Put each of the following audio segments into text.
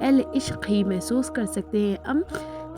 اہل عشق ہی محسوس کر سکتے ہیں۔ ہم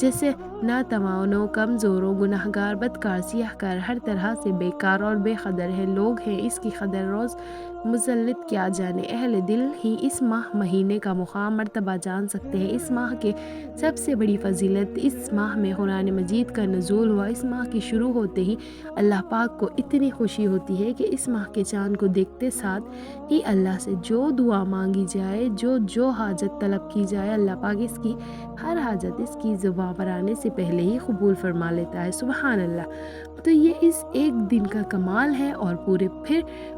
جیسے ناتوانوں، کمزوروں، گناہگار، بدکار، سیاہ کار، ہر طرح سے بیکار اور بے قدر ہیں لوگ ہیں، اس کی قدر روز مسلط کیا جانے، اہل دل ہی اس مہینے کا مقام مرتبہ جان سکتے ہیں۔ اس ماہ کے سب سے بڑی فضیلت، اس ماہ میں قرآن مجید کا نزول ہوا۔ اس ماہ کی شروع ہوتے ہی اللہ پاک کو اتنی خوشی ہوتی ہے کہ اس ماہ کے چاند کو دیکھتے ساتھ ہی اللہ سے جو دعا مانگی جائے، جو حاجت طلب کی جائے، اللہ پاک اس کی ہر حاجت اس کی زبان پر آنے سے پہلے ہی قبول فرما لیتا ہے۔ سبحان اللہ۔ تو یہ اس ایک دن کا کمال ہے، اور پورے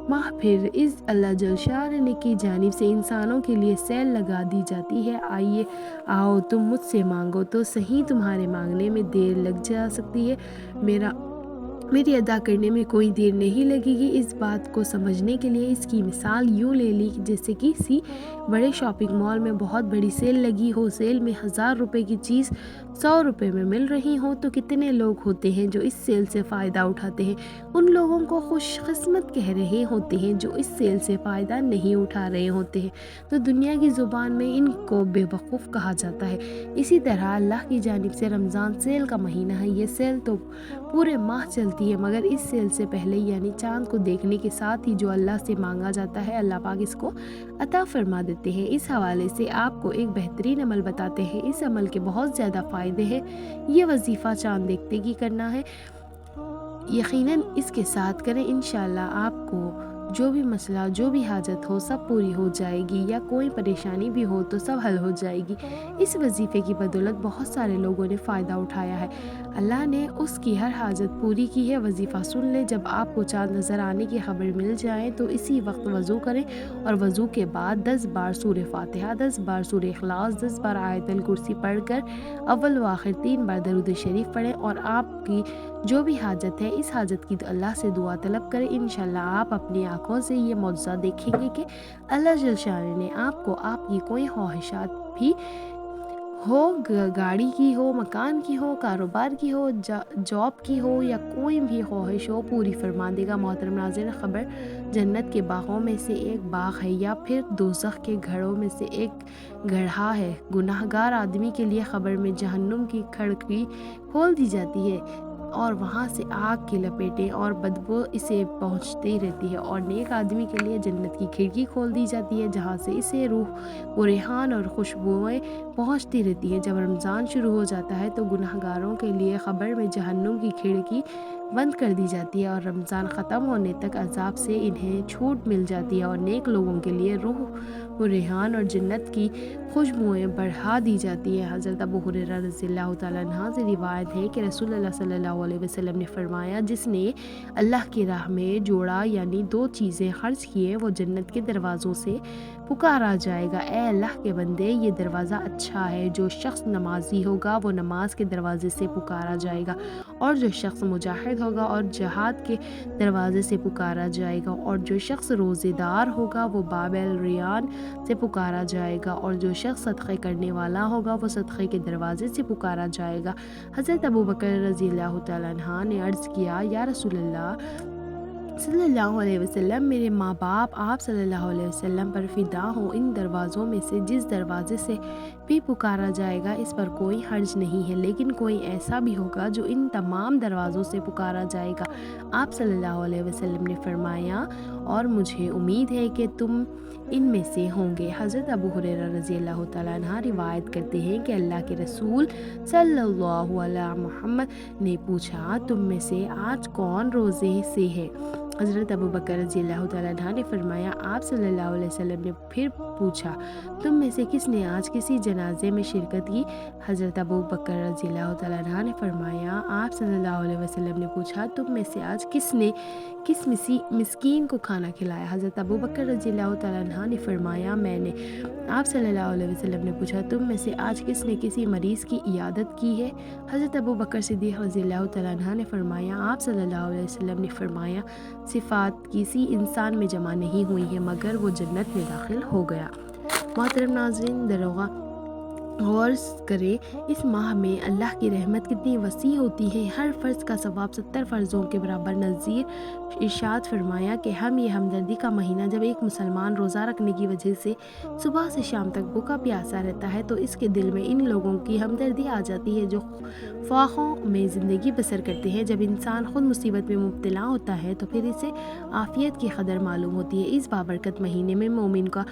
ماہ پھر اس اللہ جل شانہ کی جانب سے انسانوں کے لیے سیل لگا دی جاتی ہے۔ آؤ تم مجھ سے مانگو تو صحیح، تمہارے مانگنے میں دیر لگ جا سکتی ہے، میری ادا کرنے میں کوئی دیر نہیں لگے گی۔ اس بات کو سمجھنے کے لیے اس کی مثال یوں لے لی جیسے کسی بڑے شاپنگ مال میں بہت بڑی سیل لگی ہو، سیل میں 1000 روپے کی چیز 100 روپے میں مل رہی ہو، تو کتنے لوگ ہوتے ہیں جو اس سیل سے فائدہ اٹھاتے ہیں۔ ان لوگوں کو خوش قسمت کہہ رہے ہوتے ہیں جو اس سیل سے فائدہ نہیں اٹھا رہے ہوتے ہیں، تو دنیا کی زبان میں ان کو بے وقوف کہا جاتا ہے۔ اسی طرح اللہ کی جانب سے رمضان سیل کا مہینہ ہے۔ یہ سیل تو پورے ماہ چلتی ہے، مگر اس سیل سے پہلے یعنی چاند کو دیکھنے کے ساتھ ہی جو اللہ سے مانگا جاتا ہے، اللہ پاک اس کو عطا فرما دیتے ہیں۔ اس حوالے سے آپ کو ایک بہترین عمل بتاتے ہیں، اس عمل کے بہت زیادہ فائدے ہیں۔ یہ وظیفہ چاند دیکھتے کی کرنا ہے، یقیناً اس کے ساتھ کریں، انشاءاللہ آپ کو جو بھی مسئلہ، جو بھی حاجت ہو سب پوری ہو جائے گی، یا کوئی پریشانی بھی ہو تو سب حل ہو جائے گی۔ اس وظیفے کی بدولت بہت سارے لوگوں نے فائدہ اٹھایا ہے، اللہ نے اس کی ہر حاجت پوری کی ہے۔ وظیفہ سن لیں، جب آپ کو چاند نظر آنے کی خبر مل جائے تو اسی وقت وضو کریں، اور وضو کے بعد 10 بار سورہ فاتحہ، 10 بار سورہ اخلاص، 10 بار آیت الکرسی پڑھ کر اول و آخر 3 بار درود شریف پڑھیں، اور آپ کی جو بھی حاجت ہے اس حاجت کی اللہ سے دعا طلب کریں۔ انشاءاللہ آپ اپنی آنکھوں سے یہ معجزہ دیکھیں گے کہ اللہ جل شانہ نے آپ کو آپ کی کوئی خواہشات بھی ہو، گاڑی کی ہو، مکان کی ہو، کاروبار کی ہو، جاب کی ہو، یا کوئی بھی خواہش ہو، پوری فرما دے گا۔ محترم ناظرین، خبر جنت کے باغوں میں سے ایک باغ ہے، یا پھر دوزخ کے گھروں میں سے ایک گڑھا ہے۔ گناہگار آدمی کے لیے خبر میں جہنم کی کھڑکی کھول دی جاتی ہے، اور وہاں سے آگ کی لپیٹیں اور بدبو اسے پہنچتی رہتی ہے، اور نیک آدمی کے لیے جنت کی کھڑکی کھول دی جاتی ہے، جہاں سے اسے روح و ریحان اور خوشبوئیں پہنچتی رہتی ہے۔ جب رمضان شروع ہو جاتا ہے تو گناہگاروں کے لیے خبر میں جہنم کی کھڑکی بند کر دی جاتی ہے، اور رمضان ختم ہونے تک عذاب سے انہیں چھوٹ مل جاتی ہے، اور نیک لوگوں کے لیے روح و ریحان اور جنت کی خوشبوئیں بڑھا دی جاتی ہیں۔ حضرت ابو ہریرہ رضی اللہ تعالیٰ عنہ سے روایت ہے کہ رسول اللہ صلی اللہ علیہ وسلم نے فرمایا، جس نے اللہ کی راہ میں جوڑا یعنی 2 چیزیں خرچ کیے، وہ جنت کے دروازوں سے پکارا جائے گا، اے اللہ کے بندے یہ دروازہ اچھا ہے۔ جو شخص نمازی ہوگا وہ نماز کے دروازے سے پکارا جائے گا، اور جو شخص مجاہد ہوگا اور جہاد کے دروازے سے پکارا جائے گا، اور جو شخص روزے دار ہوگا وہ باب الریان سے پکارا جائے گا، اور جو شخص صدقے کرنے والا ہوگا وہ صدقے کے دروازے سے پکارا جائے گا۔ حضرت ابو بکر رضی اللہ تعالیٰ عنہ نے عرض کیا، یا رسول اللہ صلی اللہ علیہ وسلم، میرے ماں باپ آپ صلی اللہ علیہ وسلم پر فدا ہوں، ان دروازوں میں سے جس دروازے سے بھی پکارا جائے گا اس پر کوئی حرج نہیں ہے، لیکن کوئی ایسا بھی ہوگا جو ان تمام دروازوں سے پکارا جائے گا۔ آپ صلی اللہ علیہ وسلم نے فرمایا، اور مجھے امید ہے کہ تم ان میں سے ہوں گے۔ حضرت ابو ہریرہ رضی اللہ تعالیٰ عنہ روایت کرتے ہیں کہ اللہ کے رسول صلی اللہ علیہ محمد نے پوچھا، تم میں سے آج کون روزے سے ہے؟ حضرت ابو بکر رضی اللہ تعالیٰ عنہ نے فرمایا، آپ صلی اللہ علیہ وسلم نے پھر پوچھا، تم میں سے کس نے آج کسی جنازے میں شرکت کی؟ حضرت ابو بکر رضی اللہ تعالیٰ عنہ نے فرمایا، آپ صلی اللہ علیہ وسلم نے پوچھا، تم میں سے آج کس مسکین کو کھانا کھلایا؟ حضرت ابو بکر رضی اللہ تعالیٰ عنہ نے فرمایا، میں نے۔ آپ صلی اللہ علیہ وسلم نے پوچھا، تم میں سے آج کس نے کسی مریض کی عیادت کی ہے؟ حضرت ابو بکر صدیق رضی اللہ تعالیٰ عنہ نے فرمایا، آپ صلی اللہ علیہ وسلم نے فرمایا، صفات کسی انسان میں جمع نہیں ہوئی ہیں مگر وہ جنت میں داخل ہو گیا۔ محترم ناظرین، غور کریں اس ماہ میں اللہ کی رحمت کتنی وسیع ہوتی ہے۔ ہر فرض کا ثواب 70 فرضوں کے برابر۔ نذیر ارشاد فرمایا کہ یہ ہمدردی کا مہینہ جب ایک مسلمان روزہ رکھنے کی وجہ سے صبح سے شام تک بھوکا پیاسا رہتا ہے تو اس کے دل میں ان لوگوں کی ہمدردی آ جاتی ہے جو فاقوں میں زندگی بسر کرتے ہیں۔ جب انسان خود مصیبت میں مبتلا ہوتا ہے تو پھر اسے عافیت کی قدر معلوم ہوتی ہے۔ اس بابرکت مہینے میں مومن کا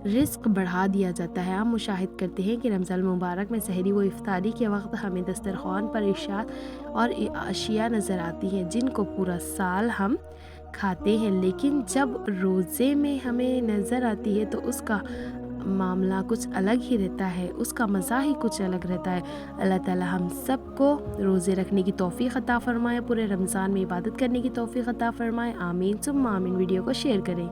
رزق بڑھا دیا جاتا ہے۔ ہم مشاہد کرتے ہیں کہ رمضان المبارک میں سحری و افطاری کے وقت ہمیں دسترخوان پر اشیاء اور اشیاء نظر آتی ہیں جن کو پورا سال ہم کھاتے ہیں، لیکن جب روزے میں ہمیں نظر آتی ہے تو اس کا معاملہ کچھ الگ ہی رہتا ہے، اس کا مزہ ہی کچھ الگ رہتا ہے۔ اللہ تعالی ہم سب کو روزے رکھنے کی توفیق عطا فرمائے، پورے رمضان میں عبادت کرنے کی توفیق عطا فرمائے۔ آمین ثم آمین۔ ویڈیو کو شیئر کریں۔